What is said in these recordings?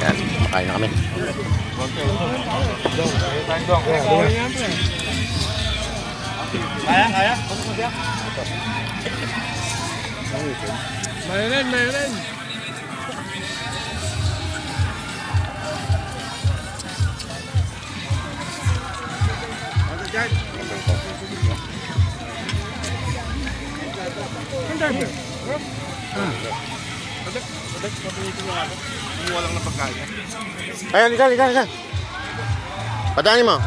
Ayan, makain na kami. Kaya? Mayroon. Walang na pagkain. Ayan, likan. Padanin mo.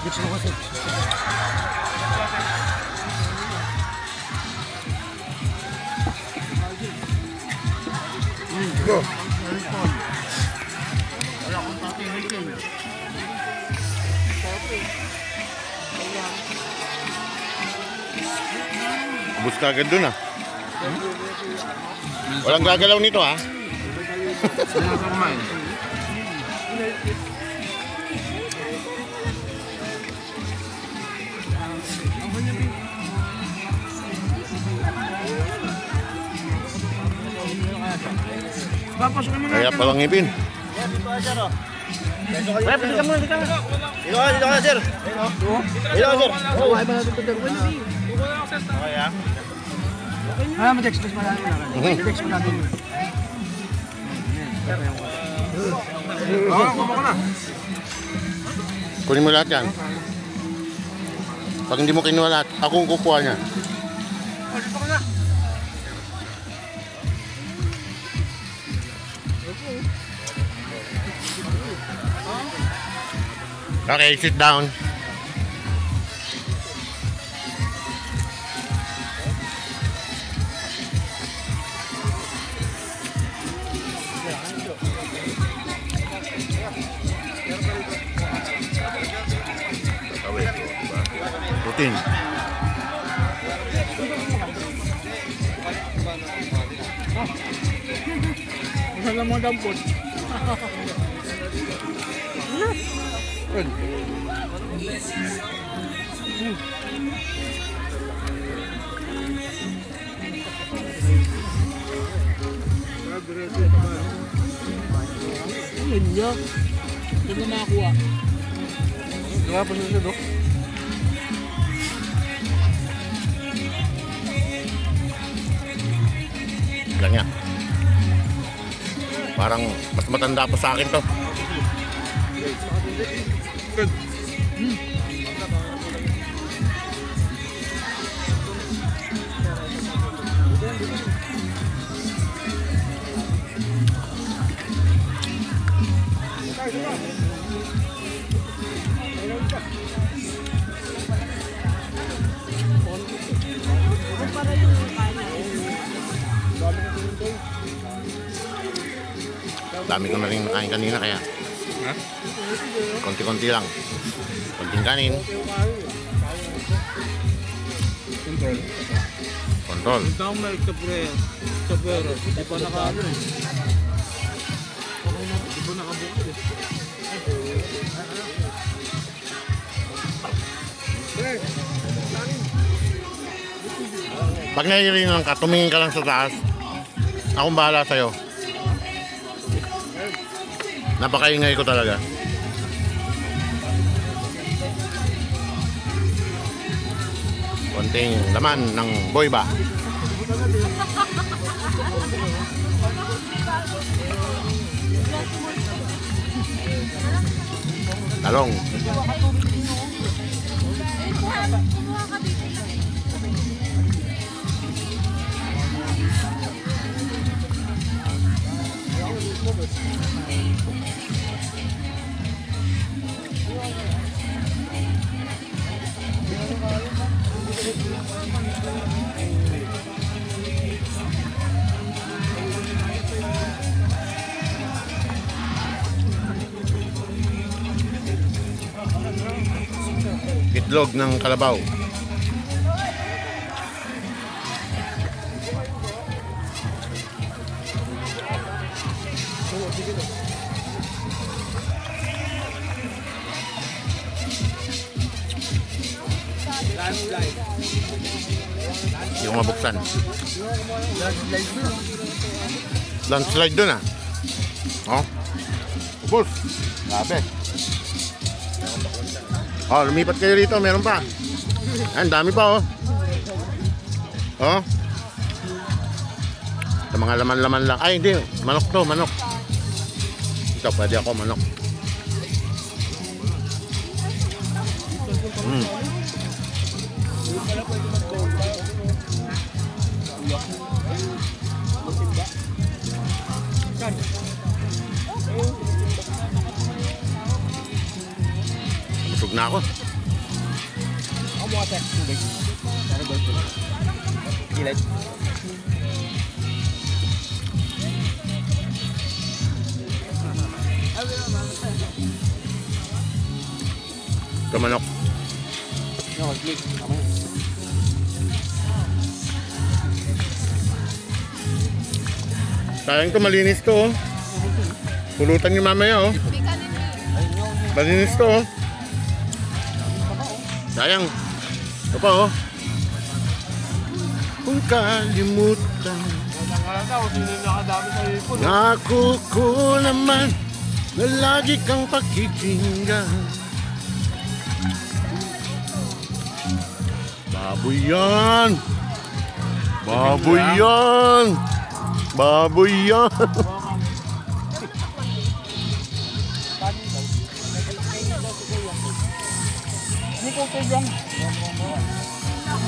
Gusto mo kasi. Go. Wala akong patingin. Ubus ka agad dun ah. Walang gagalaw nito ah. Saan ka kumain? Kaya palang ngipin. Wala, pili ka muna. Dito ka, sir. Dito ka, sir. Huwag ba natin ito dagwan? Mag-text mo natin. Mag-text mo natin. Kumakas na. Kunin mo lahat yan. Pag hindi mo kinuha lahat, ako ang kukuha niya. Dito ka na. Okay, sit down. Routine. Wala mo dampot. Yun yun. Ito na makakuha. Diba pa siya dok? Lang niya. Parang mas matanda pa sa akin to. Good. Dami ko na rin nakain kanina kaya konti-konti lang. Konting kanin. Control. Ito ang may kapero. Di pa naka-ano eh. Di pa nakabukas eh. Pag nahihirapan ka, tumingin ka lang sa taas. Akong bahala sa'yo. Napakaingay ko talaga. Konting laman ng boyba. Talong. Itlog ng kalabaw. Hindi ko mabuksan. Landslide dun ah. Oh. Ubus. Grabe. Oh, lumipat kayo rito. Meron pa. Ayan, dami pa oh. Oh. Sa mga laman-laman lang. Ay, hindi. Manok to, manok. Ito, pwede ako manok. Busog na ako. Ako mo kasi tubig. Para ba ito? Gilid. Ito manok. No, click. Tama. Sayang to, malinis to oh. Pulutan nyo mamaya oh. Malinis to oh. Sayang. Ito pa oh. Kung kalimutan ngako ko naman na lagi kang pakikinggan. Baboy yan. Baboy yan. Baboy yan.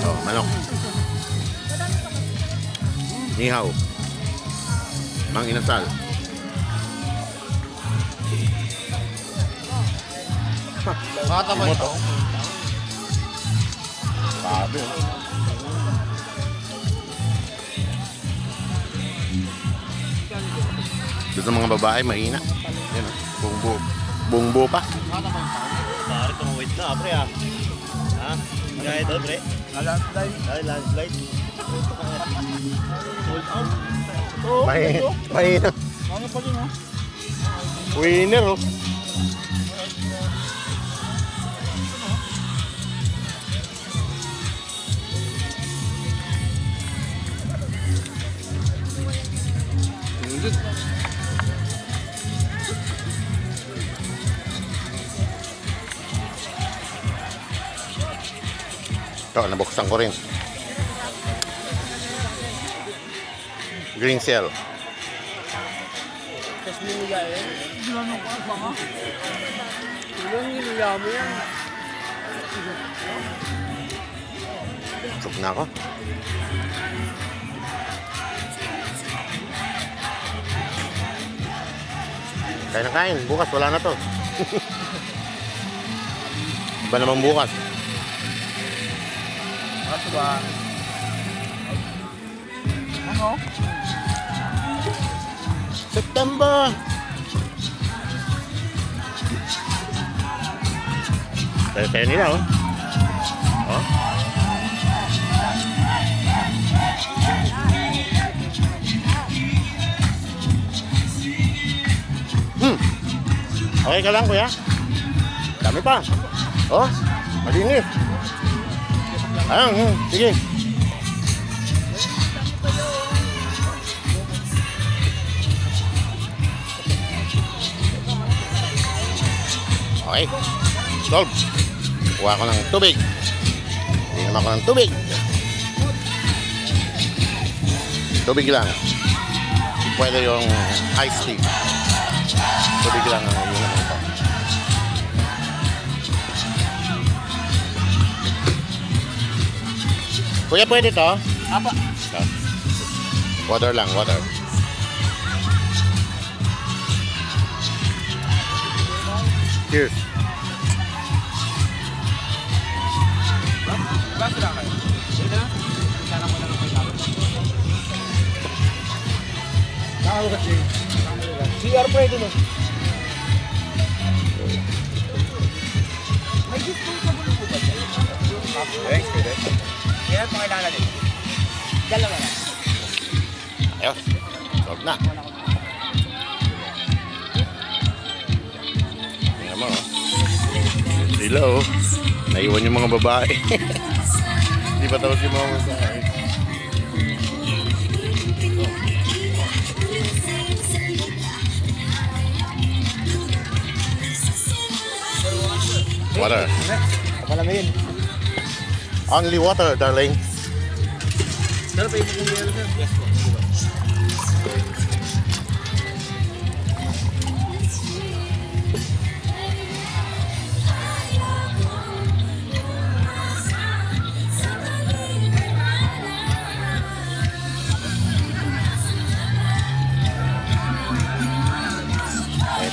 Oh, manok. Nihaw. Mang inasal. Makatamay ito. Sabi. Gusto mga babae, mahina. Yan o. Bungbo. Bungbo pa. Pare, tumawid na, pre ah. Ha? Gaya ito, pre. Landslide. Ay, landslide. Hold out. Mahina. Ano pa din, ha? Winner oh. Ito, nabuksan ko rin. Green cell. Tapos niluya eh. Gano'n ko, baka. Ilang niluya mo yan. Busog na ako. Kain na kain. Bukas wala na to. Iba naman bukas. Ano ba? Ano? September. Tayo nila oh. Oh. Okay ka lang kuya? Dami pa. Oh, malinis. Ayun, sige. Okay. Solve. Kuha ko ng tubig. Hindi naman ako ng tubig. Tubig lang. Pwede yung iced tea. Tubig lang ang yun naman ito. Kuya, pwede to? Apa? Water lang, water. Cheers. Baso lang kayo. Dito na? Sana ko na lang kayo sabi. Nakalo kasi. CR pa ito no? May disposable po ba dyan? Thanks, pwede. Yan, pakilala din. Dalawa lang. Ayos. Solve na. Tingnan mo, oh. Sila, oh. Naiwan yung mga babae. Hindi pa tapos yung mga babae. water. Papalamigin. Only water, darling. Sir, pwede kong yelo, sir. Yes po.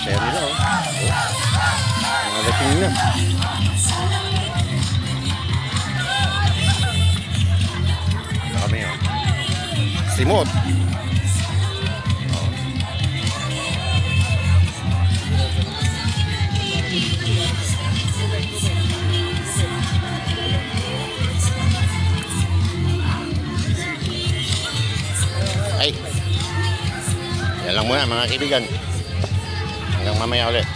Sherry na, oh. Mga dating na. Kami, oh. Simot. Ay. Yan lang muna, mga kaibigan. Hanggang mamaya ulit.